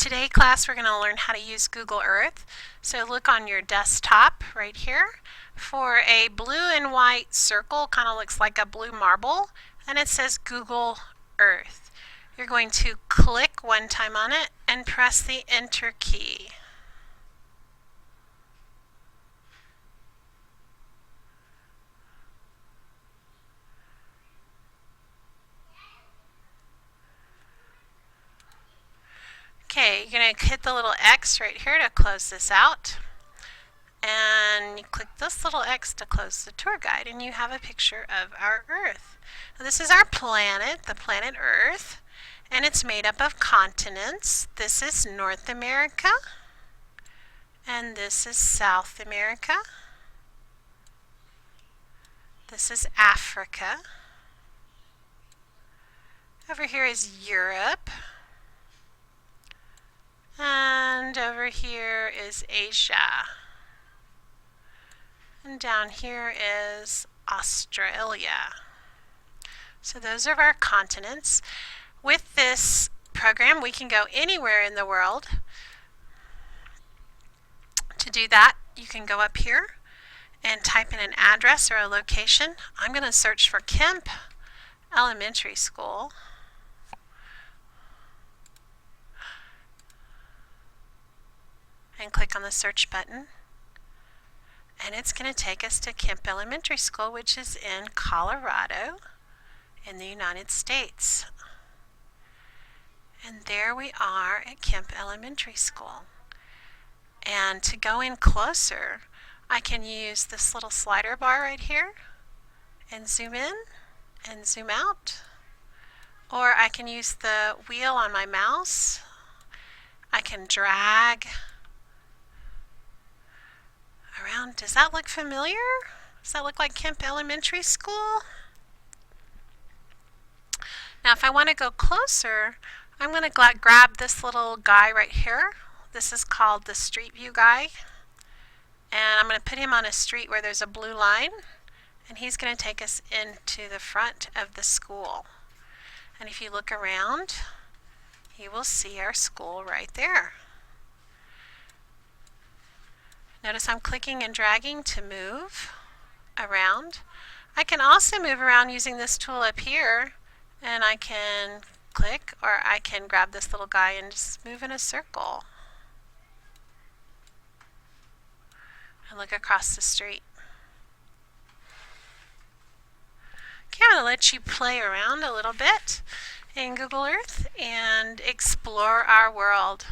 Today, class, we're going to learn how to use Google Earth. So look on your desktop right here for a blue and white circle, kind of looks like a blue marble, and it says Google Earth. You're going to click one time on it and press the Enter key. Okay, you're going to hit the little X right here to close this out. And you click this little X to close the tour guide, and you have a picture of our Earth. Now, this is our planet, the planet Earth, and it's made up of continents. This is North America, and this is South America. This is Africa. Over here is Europe. And over here is Asia. And down here is Australia. So those are our continents. With this program, we can go anywhere in the world. To do that, you can go up here and type in an address or a location. I'm going to search for Kemp Elementary School. And click on the search button. And it's going to take us to Kemp Elementary School, which is in Colorado in the United States. And there we are at Kemp Elementary School. And to go in closer, I can use this little slider bar right here and zoom in and zoom out. Or I can use the wheel on my mouse. I can drag around. Does that look familiar? Does that look like Kemp Elementary School? Now if I want to go closer, I'm going to grab this little guy right here. This is called the Street View guy. And I'm going to put him on a street where there's a blue line. And he's going to take us into the front of the school. And if you look around, you will see our school right there. Notice I'm clicking and dragging to move around. I can also move around using this tool up here, and I can click, or I can grab this little guy and just move in a circle and look across the street. Okay, I'm going to let you play around a little bit in Google Earth and explore our world.